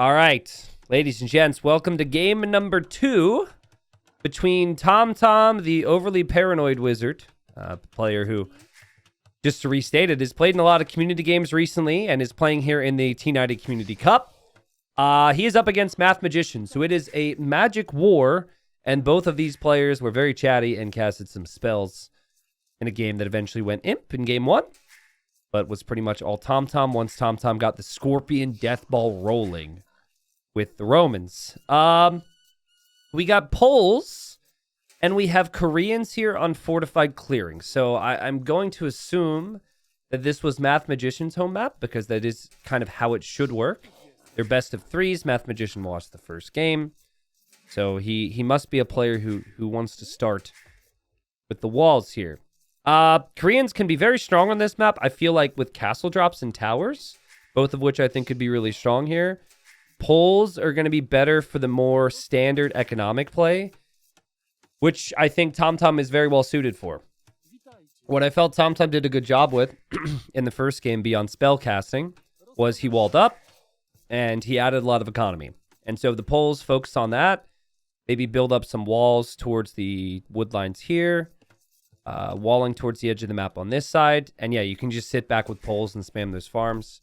All right, ladies and gents, welcome to game number 2 between TomTom, the overly paranoid wizard, player who, just to restate it, has played in a lot of community games recently and is playing here in the T90 Community Cup. He is up against Math Magician, so it is a magic war, and both of these players were very chatty and casted some spells in a game that eventually went imp in game 1, but was pretty much all TomTom once TomTom got the Scorpion Death Ball rolling with the Romans. We got Poles, and we have Koreans here on Fortified Clearing. So I'm going to assume that this was Math Magician's home map, because that is kind of how it should work. They're best of 3s. Math Magician lost the first game. So he must be a player who wants to start with the walls here. Koreans can be very strong on this map. I feel like with castle drops and towers, both of which I think could be really strong here. Poles are going to be better for the more standard economic play, which I think TomTom is very well suited for. What I felt TomTom did a good job with in the first game beyond spell casting was he walled up and he added a lot of economy. And so the Poles focus on that. Maybe build up some walls towards the wood lines here. Walling towards the edge of the map on this side. And yeah, you can just sit back with Poles and spam those farms.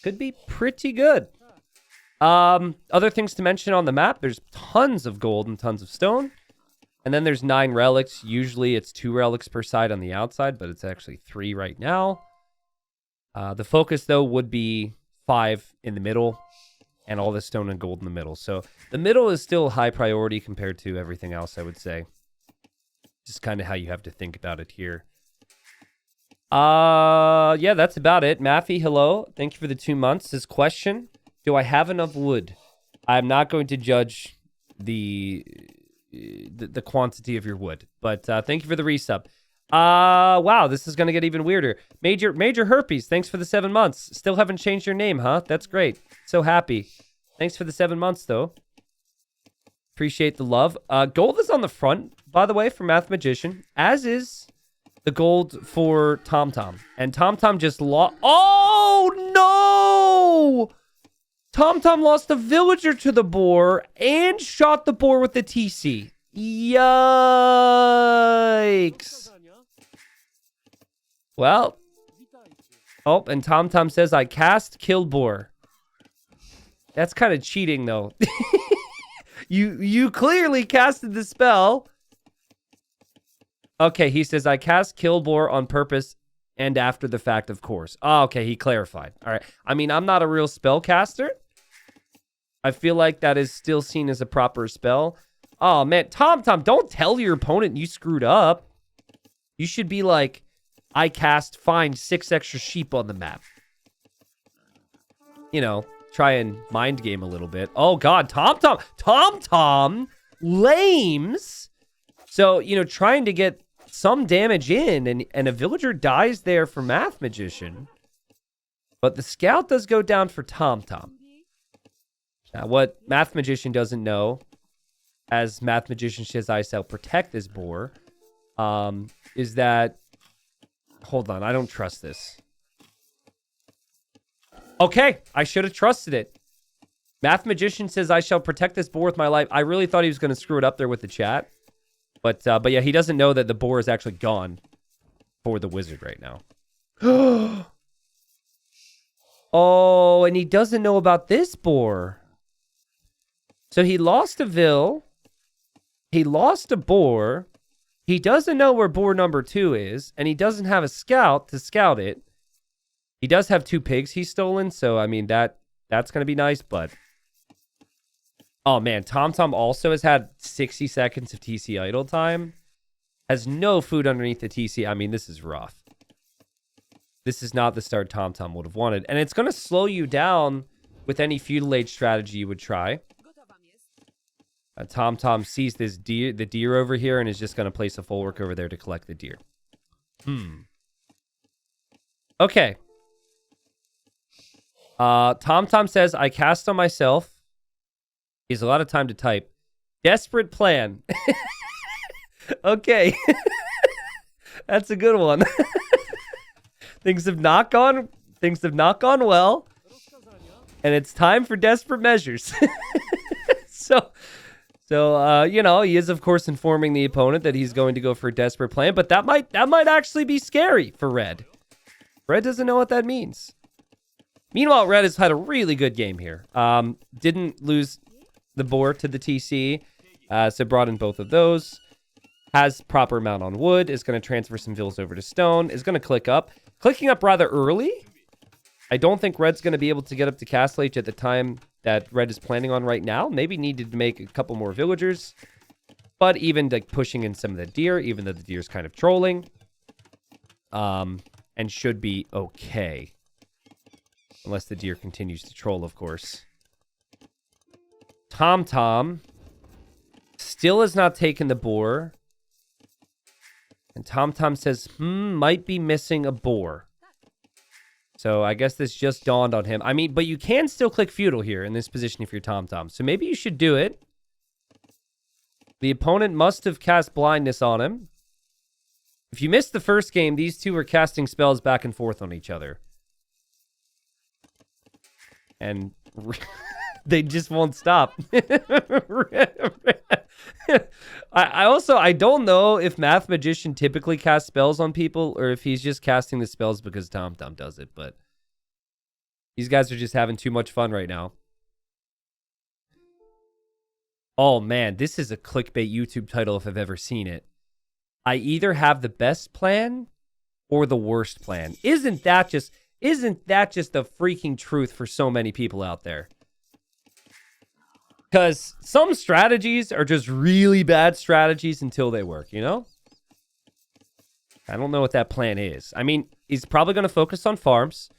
Could be pretty good. Other things to mention on the map, there's tons of gold and tons of stone. And then there's 9 relics. Usually it's 2 relics per side on the outside, but it's actually 3 right now. The focus, though, would be 5 in the middle and all the stone and gold in the middle. So the middle is still high priority compared to everything else, I would say. Just kind of how you have to think about it here. Yeah, that's about it. Maffy, hello. Thank you for the 2 months. His question: do I have enough wood? I'm not going to judge the quantity of your wood, but thank you for the resub. Wow, this is going to get even weirder. Major Herpes, thanks for the 7 months. Still haven't changed your name, huh? That's great. So happy. Thanks for the 7 months, though. Appreciate the love. Gold is on the front, by the way, for Math Magician, as is the gold for TomTom. And TomTom just lost. Oh, no! TomTom lost the villager to the boar and shot the boar with the TC. Yikes. Well. Oh, and TomTom says, I cast, killed boar. That's kind of cheating, though. You clearly casted the spell. Okay, he says, I cast kill boar on purpose and after the fact, of course. Oh, okay, he clarified. All right. I mean, I'm not a real spellcaster. I feel like that is still seen as a proper spell. Oh, man. TomTom, don't tell your opponent you screwed up. You should be like, I cast, find 6 extra sheep on the map. You know, try and mind game a little bit. Oh, God. TomTom lames. So, you know, trying to get some damage in, and a villager dies there for Math Magician. But the scout does go down for TomTom. Now, what Math Magician doesn't know, as Math Magician says, I shall protect this boar, is that... Hold on, I don't trust this. Okay, I should have trusted it. Math Magician says, I shall protect this boar with my life. I really thought he was going to screw it up there with the chat. But yeah, he doesn't know that the boar is actually gone for the wizard right now. Oh, and he doesn't know about this boar. So he lost a vill. He lost a boar. He doesn't know where boar number 2 is. And he doesn't have a scout to scout it. He does have 2 pigs he's stolen. So, I mean, that's going to be nice. But, oh, man. TomTom also has had 60 seconds of TC idle time. Has no food underneath the TC. I mean, this is rough. This is not the start TomTom would have wanted. And it's going to slow you down with any feudal age strategy you would try. TomTom sees this the deer over here, and is just going to place a full work over there to collect the deer. Okay. TomTom says, I cast on myself. He has a lot of time to type. Desperate plan. Okay. That's a good one. Things have not gone well. And it's time for desperate measures. So, he is, of course, informing the opponent that he's going to go for a desperate plan, but that might actually be scary for Red. Red doesn't know what that means. Meanwhile, Red has had a really good game here. Didn't lose the boar to the TC, so brought in both of those. Has proper amount on wood, is going to transfer some vills over to stone, is going to click up. Clicking up rather early. I don't think Red's going to be able to get up to Castle Age at the time that Red is planning on right now. Maybe needed to make a couple more villagers. But even like pushing in some of the deer, even though the deer's kind of trolling. And should be okay. Unless the deer continues to troll, of course. TomTom still has not taken the boar. And TomTom says, might be missing a boar. So I guess this just dawned on him. I mean, but you can still click feudal here in this position if you're TomTom. So maybe you should do it. The opponent must have cast blindness on him. If you missed the first game, these two were casting spells back and forth on each other. And they just won't stop. I don't know if Math Magician typically casts spells on people or if he's just casting the spells because TomTom does it, but these guys are just having too much fun right now. Oh man, this is a clickbait YouTube title if I've ever seen it. I either have the best plan or the worst plan. Isn't that just the freaking truth for so many people out there? Because some strategies are just really bad strategies until they work, you know? I don't know what that plan is. I mean, he's probably going to focus on farms.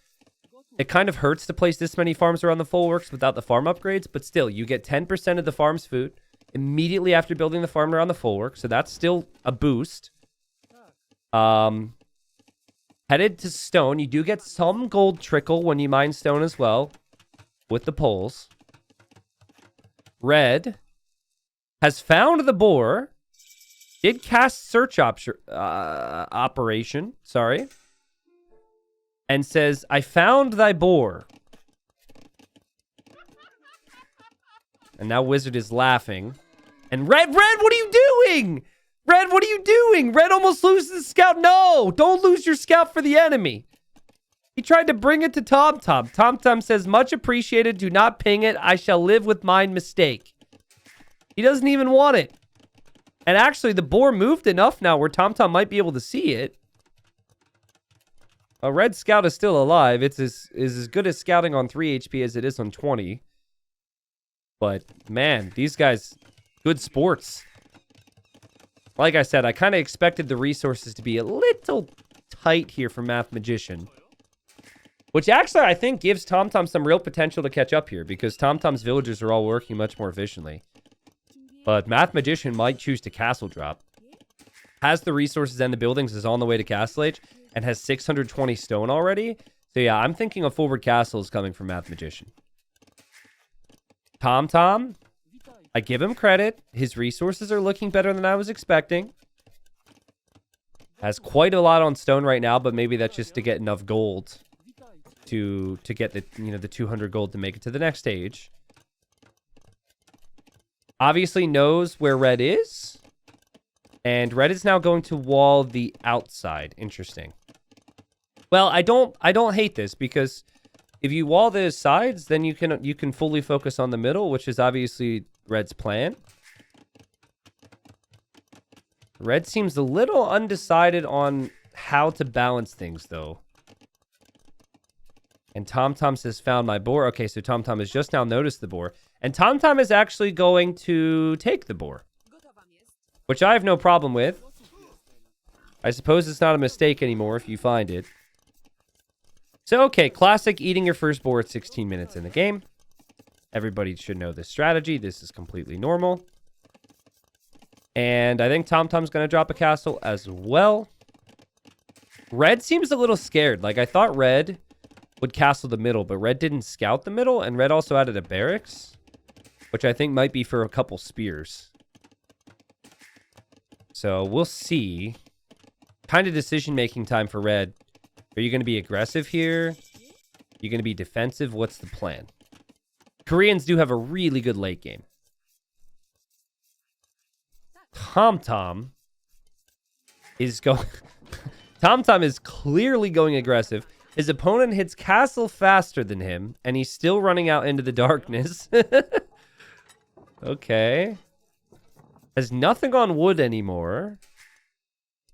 It kind of hurts to place this many farms around the full works without the farm upgrades, but still, you get 10% of the farm's food immediately after building the farm around the full work, so that's still a boost. Headed to stone. You do get some gold trickle when you mine stone as well with the poles. Red has found the boar. Did cast search operation. Sorry. And says, I found thy boar. And now Wizard is laughing. And Red, what are you doing? Red, what are you doing? Red almost loses the scout. No, don't lose your scout for the enemy. He tried to bring it to TomTom. TomTom says, much appreciated. Do not ping it. I shall live with mine mistake. He doesn't even want it. And actually, the boar moved enough now where TomTom might be able to see it. A red scout is still alive. It's as good at scouting on 3 HP as it is on 20. But, man, these guys, good sports. Like I said, I kind of expected the resources to be a little tight here for Math Magician. Which actually, I think, gives TomTom some real potential to catch up here. Because TomTom's villagers are all working much more efficiently. But Math Magician might choose to castle drop. Has the resources and the buildings, is on the way to Castle Age. And has 620 stone already. So yeah, I'm thinking a forward castle is coming from Math Magician. TomTom, I give him credit. His resources are looking better than I was expecting. Has quite a lot on stone right now, but maybe that's just to get enough gold to get the 200 gold to make it to the next stage. Obviously knows where Red is. And Red is now going to wall the outside. Interesting. Well, I don't hate this because if you wall the sides, then you can fully focus on the middle, which is obviously Red's plan. Red seems a little undecided on how to balance things, though. And TomTom says, found my boar. Okay, so TomTom has just now noticed the boar. And TomTom is actually going to take the boar, which I have no problem with. I suppose it's not a mistake anymore if you find it. So, okay, classic eating your first boar at 16 minutes in the game. Everybody should know this strategy. This is completely normal. And I think TomTom's going to drop a castle as well. Red seems a little scared. Like, I thought Red would castle the middle, but Red didn't scout the middle, and Red also added a barracks, which I think might be for a couple spears. So, we'll see. Kind of decision-making time for Red. Are you going to be aggressive here? Are you going to be defensive? What's the plan? Koreans do have a really good late game. TomTom is going... TomTom is clearly going aggressive. His opponent hits castle faster than him, and he's still running out into the darkness. Okay. Has nothing on wood anymore.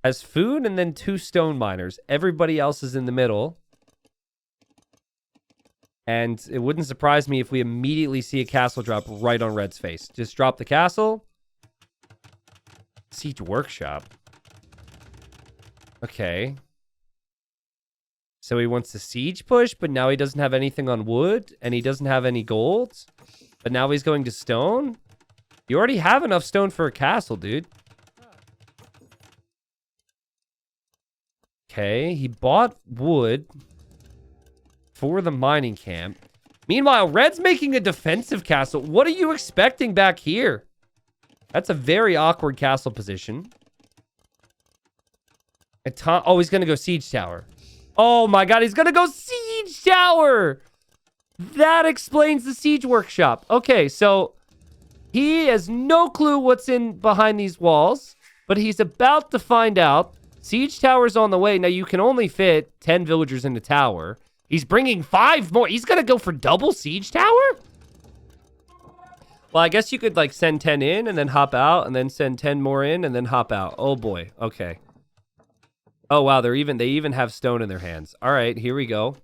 Has food and then 2 stone miners. Everybody else is in the middle. And it wouldn't surprise me if we immediately see a castle drop right on Red's face. Just drop the castle. Siege workshop. Okay. So he wants to siege push, but now he doesn't have anything on wood, and he doesn't have any gold. But now he's going to stone? You already have enough stone for a castle, dude. Okay, he bought wood for the mining camp. Meanwhile, Red's making a defensive castle. What are you expecting back here? That's a very awkward castle position. And oh, he's going to go siege tower. Oh my god, he's going to go siege tower! That explains the siege workshop. Okay, so he has no clue what's in behind these walls, but he's about to find out. Siege tower's on the way. Now, you can only fit 10 villagers in the tower. He's bringing 5 more. He's going to go for double siege tower? Well, I guess you could, like, send 10 in and then hop out, and then send 10 more in and then hop out. Oh, boy. Okay. Oh, wow. They even have stone in their hands. All right, here we go.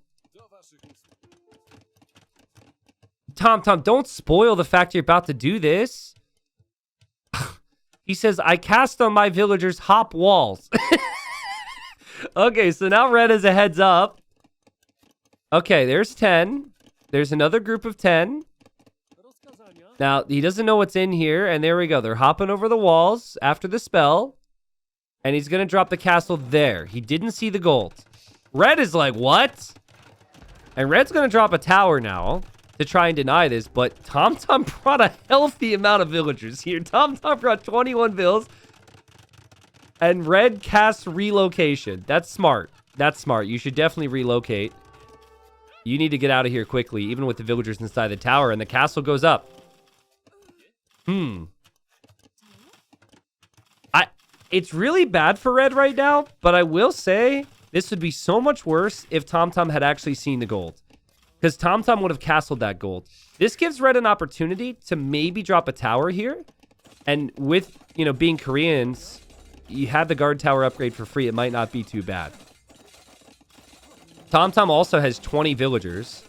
TomTom, don't spoil the fact you're about to do this. He says, I cast on my villagers hop walls. Okay, so now Red is a heads up. Okay, there's 10. There's another group of 10. Now, he doesn't know what's in here, and there we go. They're hopping over the walls after the spell, and he's going to drop the castle there. He didn't see the gold. Red is like, what? And Red's going to drop a tower now to try and deny this, but TomTom brought a healthy amount of villagers here. TomTom brought 21 vills, and Red casts relocation. That's smart. That's smart. You should definitely relocate. You need to get out of here quickly, even with the villagers inside the tower, and the castle goes up. It's really bad for Red right now, but I will say this would be so much worse if TomTom had actually seen the gold. Because TomTom would have castled that gold. This gives Red an opportunity to maybe drop a tower here. And with, you know, being Koreans, you have the guard tower upgrade for free. It might not be too bad. TomTom also has 20 villagers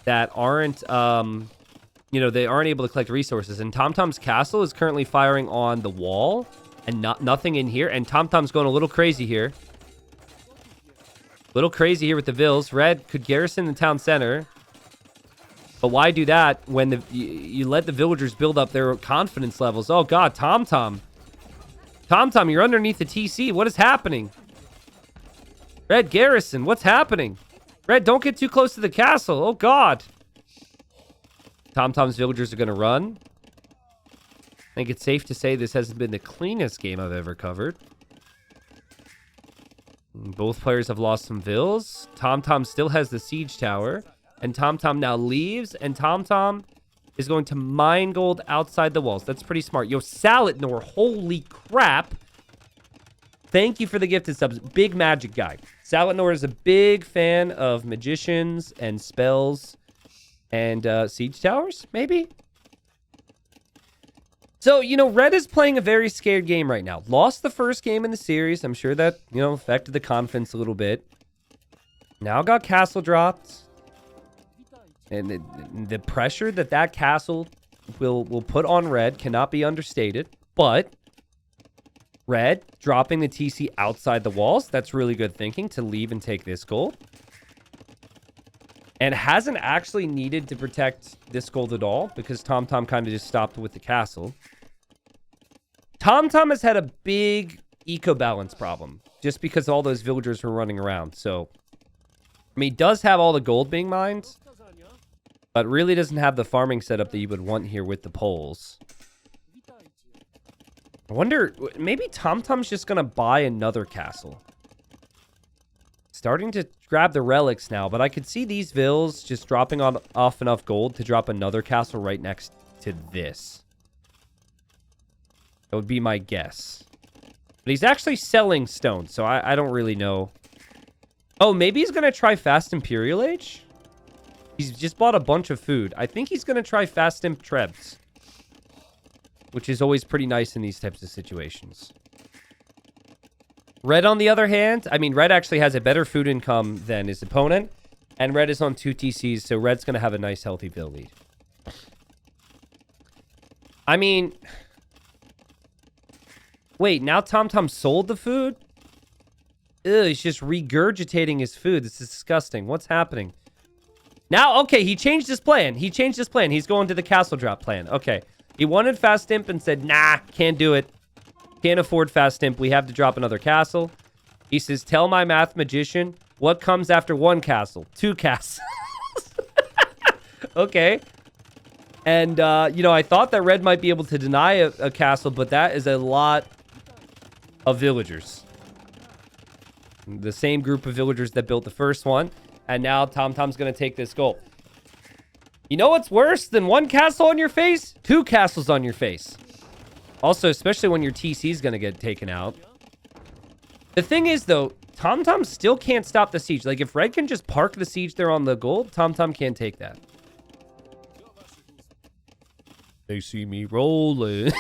that aren't, you know, they aren't able to collect resources. And TomTom's castle is currently firing on the wall and nothing in here. And TomTom's going a little crazy here. Little crazy here with the vills. Red could garrison the town center. But why do that when you let the villagers build up their confidence levels? Oh, God, TomTom. TomTom, you're underneath the TC. What is happening? Red, garrison, what's happening? Red, don't get too close to the castle. Oh, God. TomTom's villagers are going to run. I think it's safe to say this hasn't been the cleanest game I've ever covered. Both players have lost some vills. TomTom still has the siege tower. And TomTom now leaves. And TomTom is going to mine gold outside the walls. That's pretty smart. Yo, Salatnor, holy crap. Thank you for the gifted subs. Big magic guy. Salatnor is a big fan of magicians and spells and siege towers, maybe? So, you know, Red is playing a very scared game right now. Lost the first game in the series. I'm sure that, you know, affected the confidence a little bit. Now got castle dropped. And the pressure that castle will put on Red cannot be understated. But Red dropping the TC outside the walls, that's really good thinking to leave and take this gold. And hasn't actually needed to protect this gold at all because TomTom kind of just stopped with the castle. TomTom has had a big eco-balance problem just because all those villagers were running around. So, I mean, he does have all the gold being mined, but really doesn't have the farming setup that you would want here with the poles. I wonder, maybe TomTom's just going to buy another castle. Starting to grab the relics now, but I could see these vills just dropping off enough gold to drop another castle right next to this. That would be my guess. But he's actually selling stone, so I don't really know. Oh, maybe he's going to try Fast Imperial Age? He's just bought a bunch of food. I think he's going to try Fast Imp Trebs, which is always pretty nice in these types of situations. Red, on the other hand, I mean, Red actually has a better food income than his opponent, and Red is on 2 TCs, so Red's going to have a nice, healthy bill lead. I mean... Wait, now TomTom sold the food? Ew, he's just regurgitating his food. This is disgusting. What's happening? Now, okay, he changed his plan. He's going to the castle drop plan. Okay. He wanted Fast Imp and said, nah, can't do it. Can't afford Fast Imp. We have to drop another castle. He says, tell my math magician what comes after 1 castle. 2 castles. Okay. And, you know, I thought that Red might be able to deny a castle, but that is a lot of villagers. The same group of villagers that built the first one. And now TomTom's going to take this goal. You know what's worse than 1 castle on your face? 2 castles on your face. Also, especially when your TC is going to get taken out. The thing is, though, TomTom still can't stop the siege. Like, if Red can just park the siege there on the gold, TomTom can't take that. They see me rolling.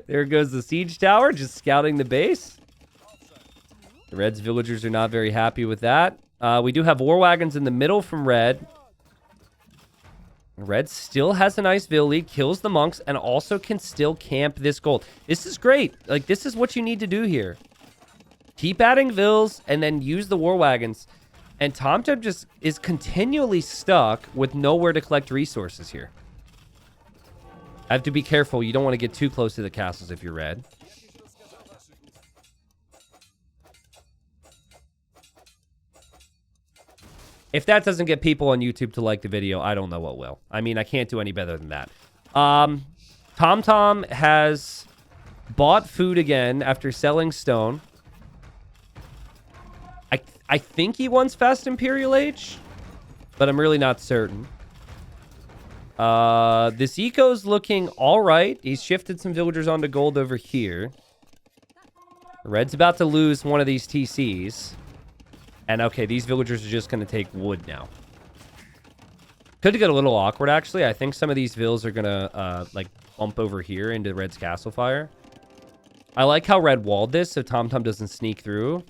There goes the siege tower, just scouting the base. The Red's villagers are not very happy with that. We do have war wagons in the middle from Red. Red still has a nice vill lead, kills the monks, and also can still camp this gold. This is great. Like, this is what you need to do here. Keep adding vills, and then use the war wagons. And TomTom just is continually stuck with nowhere to collect resources here. I have to be careful. You don't want to get too close to the castles if you're Red. If that doesn't get people on YouTube to like the video, I don't know what will. I mean, I can't do any better than that. TomTom has bought food again after selling stone. I think he wants Fast Imperial Age, but I'm really not certain. This eco's looking all right. He's shifted some villagers onto gold over here. Red's about to lose one of these TCs. And okay, these villagers are just going to take wood now. Could get a little awkward, actually. I think some of these vills are going to, like, bump over here into Red's castle fire. I like how Red walled this so TomTom doesn't sneak through.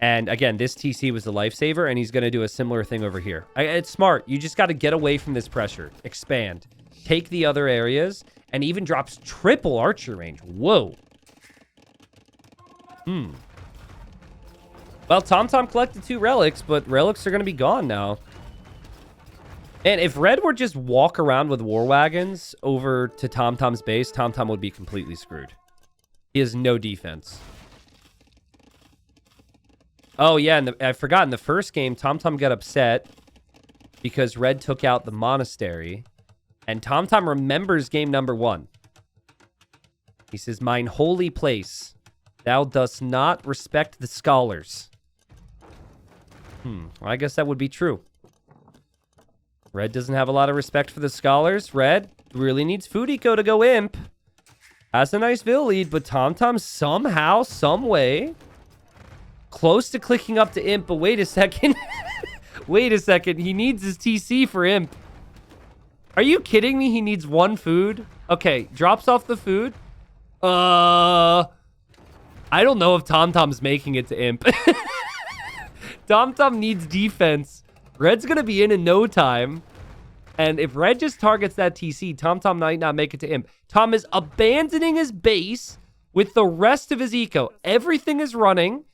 And again, this TC was the lifesaver, and he's going to do a similar thing over here. It's smart. You just got to get away from this pressure. Expand. Take the other areas, and even drops triple archer range. Whoa. Well, TomTom collected 2 relics, but relics are going to be gone now. And if Red were just walk around with war wagons over to TomTom's base, TomTom would be completely screwed. He has no defense. Oh, yeah, and I forgot, in the first game, TomTom got upset because Red took out the monastery. And TomTom remembers game number 1. He says, mine holy place, thou dost not respect the scholars. Well, I guess that would be true. Red doesn't have a lot of respect for the scholars. Red really needs food eco to go imp. Has a nice vill lead, but TomTom somehow, some way, close to clicking up to imp. But wait a second. Wait a second. He needs his TC for imp. Are you kidding me? He needs 1 food. Okay, drops off the food. I don't know if TomTom's making it to imp. TomTom needs defense. Red's going to be in no time. And if Red just targets that TC, TomTom might not make it to imp. Tom is abandoning his base with the rest of his eco. Everything is running.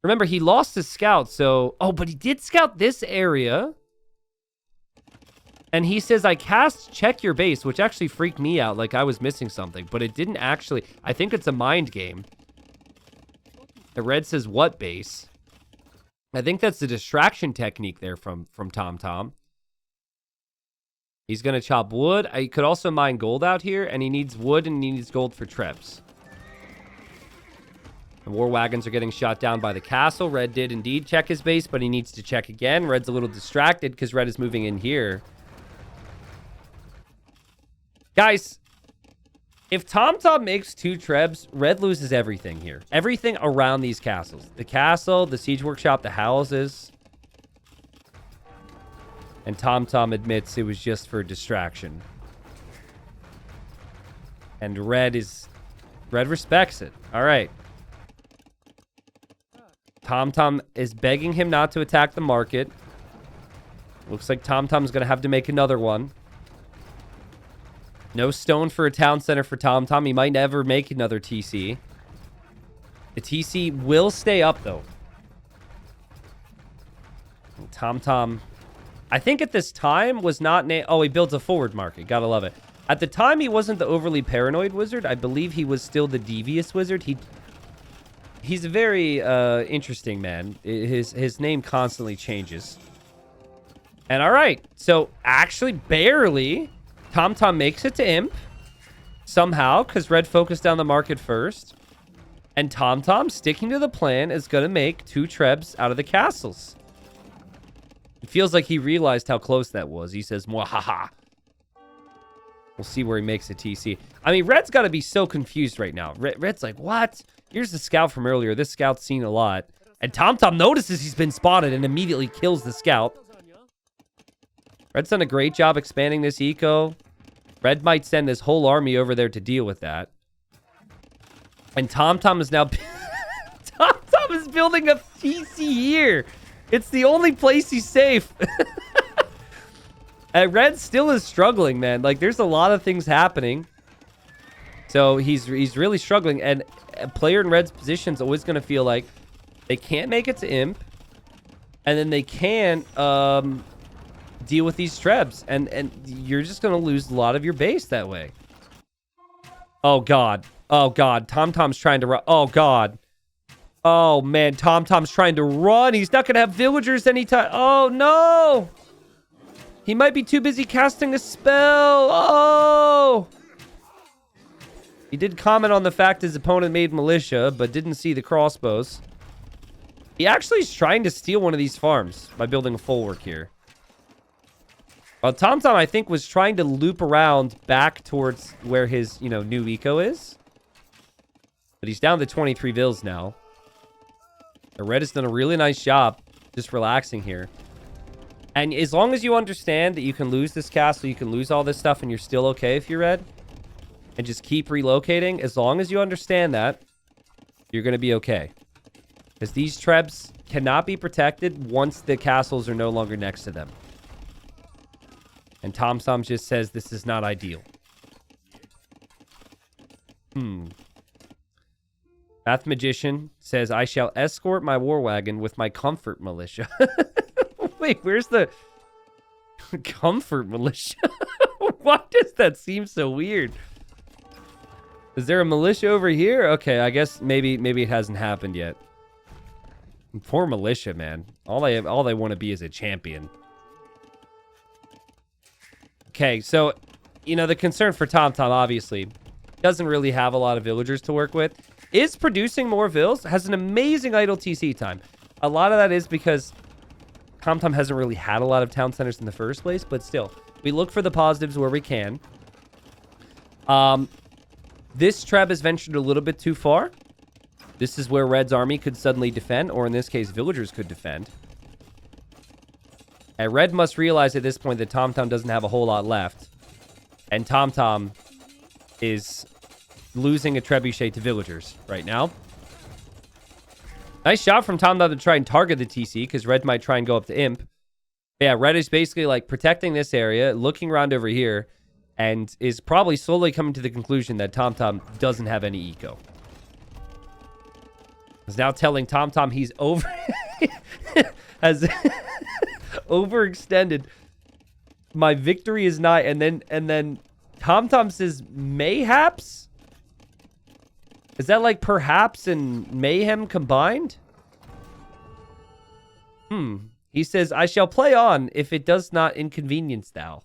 Remember, he lost his scout, so... Oh, but he did scout this area. And he says, I cast check your base, which actually freaked me out, like I was missing something. But it didn't actually... I think it's a mind game. The Red says, what base? I think that's the distraction technique there from TomTom. He's going to chop wood. He could also mine gold out here, and he needs wood and he needs gold for Trebs. The war wagons are getting shot down by the castle. Red did indeed check his base, but he needs to check again. Red's a little distracted because Red is moving in here. Guys, if TomTom makes 2 trebs, Red loses everything here. Everything around these castles. The castle, the siege workshop, the houses. And TomTom admits it was just for distraction. And Red respects it. All right. TomTom is begging him not to attack the market. Looks like TomTom's going to have to make another one. No stone for a town center for TomTom. He might never make another TC. The TC will stay up, though. TomTom, I think at this time, was not... Oh, he builds a forward market. Gotta love it. At the time, he wasn't the overly paranoid wizard. I believe he was still the devious wizard. He's a very interesting man. His name constantly changes. And all right. So, actually, barely... TomTom makes it to Imp somehow because Red focused on the market first. And TomTom, sticking to the plan, is going to make 2 trebs out of the castles. It feels like he realized how close that was. He says, "Mwahaha." We'll see where he makes a TC. I mean, Red's got to be so confused right now. Red's like, what? Here's the scout from earlier. This scout's seen a lot. And TomTom notices he's been spotted and immediately kills the scout. Red's done a great job expanding this eco. Red might send this whole army over there to deal with that. And TomTom is now... TomTom is building a TC here. It's the only place he's safe. And Red still is struggling, man. Like, there's a lot of things happening. So he's really struggling. And a player in Red's position is always going to feel like they can't make it to Imp. And then they can't... deal with these trebs, and you're just gonna lose a lot of your base that way. Oh god, TomTom's trying to run. Oh god, oh man, TomTom's trying to run. He's not gonna have villagers anytime. Oh no, he might be too busy casting a spell. Oh, he did comment on the fact his opponent made militia but didn't see the crossbows. He actually is trying to steal one of these farms by building a full work here. Well, TomTom, I think, was trying to loop around back towards where his, new eco is. But he's down to 23 vills now. The Red has done a really nice job just relaxing here. And as long as you understand that you can lose this castle, you can lose all this stuff, and you're still okay if you're Red, and just keep relocating, as long as you understand that, you're going to be okay. Because these trebs cannot be protected once the castles are no longer next to them. And TomTom just says this is not ideal. Math Magician says, I shall escort my war wagon with my comfort militia. Wait, where's the comfort militia? Why does that seem so weird? Is there a militia over here? Okay, I guess maybe it hasn't happened yet. Poor militia, man. All they want to be is a champion. Okay, so, the concern for TomTom, obviously, doesn't really have a lot of villagers to work with. Is producing more vills, has an amazing idle TC time. A lot of that is because TomTom hasn't really had a lot of town centers in the first place, but still, we look for the positives where we can. This treb has ventured a little bit too far. This is where Red's army could suddenly defend, or in this case, villagers could defend. And Red must realize at this point that TomTom doesn't have a whole lot left. And TomTom is losing a trebuchet to villagers right now. Nice shot from TomTom to try and target the TC, because Red might try and go up to Imp. Yeah, Red is basically like protecting this area, looking around over here, and is probably slowly coming to the conclusion that TomTom doesn't have any eco. Is now telling TomTom he's over... has... overextended. My victory is nigh. And then TomTom says mayhaps? Is that like perhaps and mayhem combined? He says, I shall play on if it does not inconvenience thou.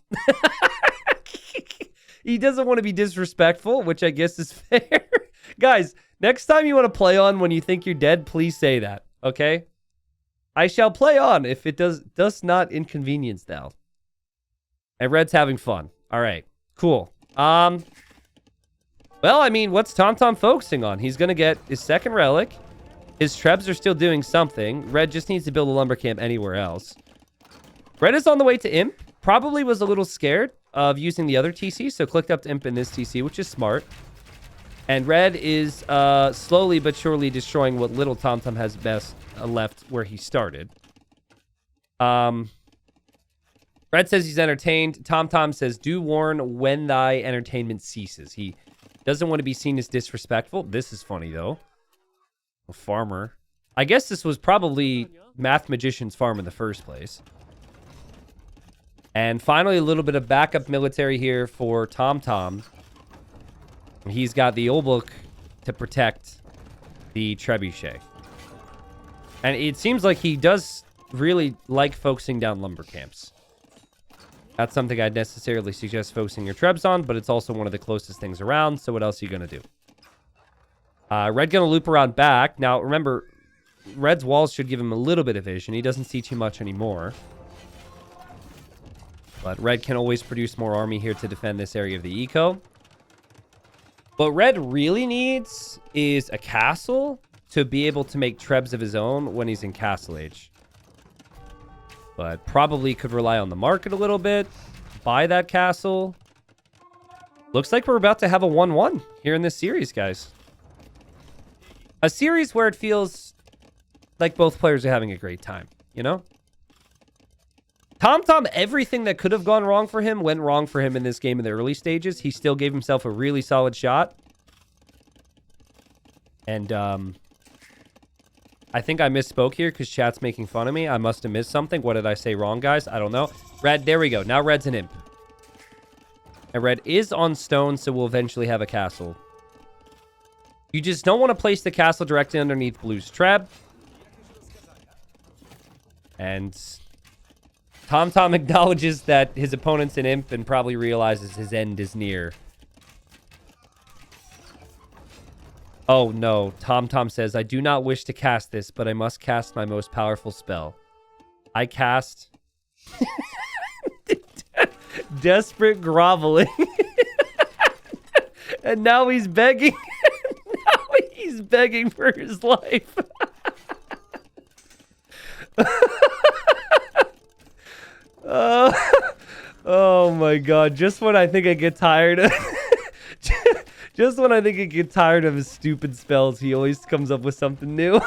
He doesn't want to be disrespectful, which I guess is fair. Guys, Next time you want to play on when you think you're dead, please say that, okay? I shall play on if it does not inconvenience thou. And Red's having fun. All right, cool. Well, I mean, what's TomTom focusing on? He's going to get his second relic. His trebs are still doing something. Red just needs to build a lumber camp anywhere else. Red is on the way to Imp. Probably was a little scared of using the other TC, so clicked up to Imp in this TC, which is smart. And Red is slowly but surely destroying what little TomTom has best left where he started. Red says he's entertained. TomTom says, do warn when thy entertainment ceases. He doesn't want to be seen as disrespectful. This is funny, though. A farmer. I guess this was probably Math Magician's farm in the first place. And finally, a little bit of backup military here for TomTom. He's got the old book to protect the trebuchet. And it seems like he does really like focusing down lumber camps. That's something I'd necessarily suggest focusing your trebs on, but it's also one of the closest things around, so what else are you going to do? Red going to loop around back. Now, remember, Red's walls should give him a little bit of vision. He doesn't see too much anymore. But Red can always produce more army here to defend this area of the eco. What Red really needs is a castle to be able to make trebs of his own when he's in castle age. But probably could rely on the market a little bit. Buy that castle. Looks like we're about to have a 1-1 here in this series, guys. A series where it feels like both players are having a great time, you know? TomTom, everything that could have gone wrong for him went wrong for him in this game in the early stages. He still gave himself a really solid shot. And I think I misspoke here because chat's making fun of me. I must have missed something. What did I say wrong, guys? I don't know. Red, there we go. Now Red's an imp. And Red is on stone, so we'll eventually have a castle. You just don't want to place the castle directly underneath Blue's treb. And TomTom acknowledges that his opponent's an imp and probably realizes his end is near. Oh no, TomTom says, I do not wish to cast this, but I must cast my most powerful spell. I cast... Desperate groveling. And now he's begging. Now he's begging for his life. Oh my god, just when I think I get tired of just when I think I get tired of his stupid spells, he always comes up with something new.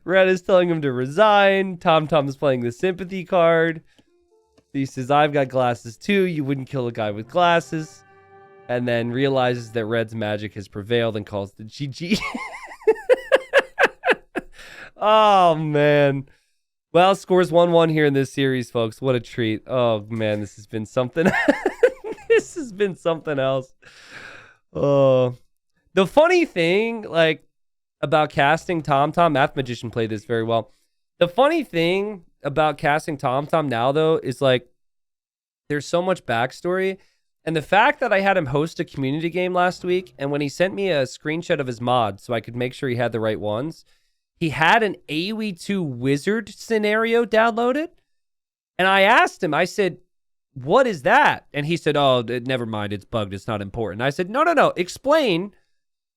Red is telling him to resign. TomTom is playing the sympathy card. He says, I've got glasses too. You wouldn't kill a guy with glasses. And then realizes that Red's magic has prevailed and calls the GG. Oh, man. Well, scores 1-1 here in this series, folks. What a treat. Oh, man, this has been something. This has been something else. Oh. The funny thing, like, about casting TomTom, Math Magician played this very well. The funny thing about casting TomTom now, though, is, like, there's so much backstory. And the fact that I had him host a community game last week, and when he sent me a screenshot of his mod so I could make sure he had the right ones, he had an AoE 2 wizard scenario downloaded. And I asked him, I said, what is that? And he said, oh, never mind, it's bugged, it's not important. I said, no, explain.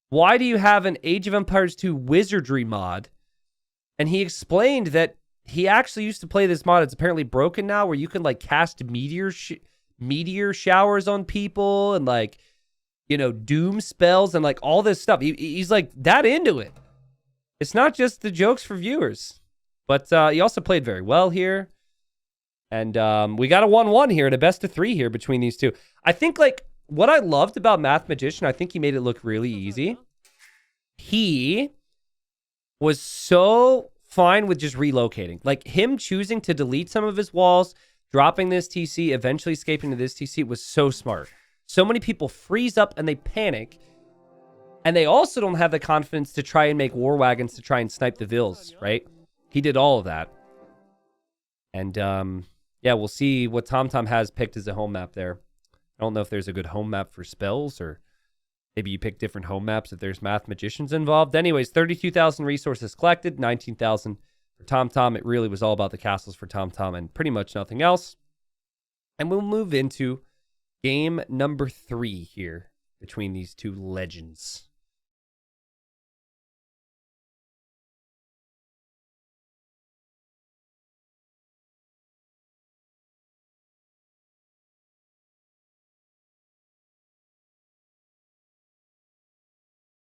Why do you have an Age of Empires 2 wizardry mod? And he explained that he actually used to play this mod. It's apparently broken now, where you can, like, cast meteor showers on people and, like, you know, doom spells and, like, all this stuff. He's, like, that into it. It's not just the jokes for viewers. But he also played very well here. And we got a 1-1 here and a best of 3 here between these two. I think, like, what I loved about Math Magician, I think he made it look really easy. He was so fine with just relocating. Like, him choosing to delete some of his walls, dropping this TC, eventually escaping to this TC was so smart. So many people freeze up and they panic. And they also don't have the confidence to try and make war wagons to try and snipe the vills, right? He did all of that. And, yeah, we'll see what TomTom has picked as a home map there. I don't know if there's a good home map for spells or Maybe you pick different home maps if there's math magicians involved. Anyways, 32,000 resources collected, 19,000 for TomTom. It really was all about the castles for TomTom and pretty much nothing else. And we'll move into game number 3 here between these two legends.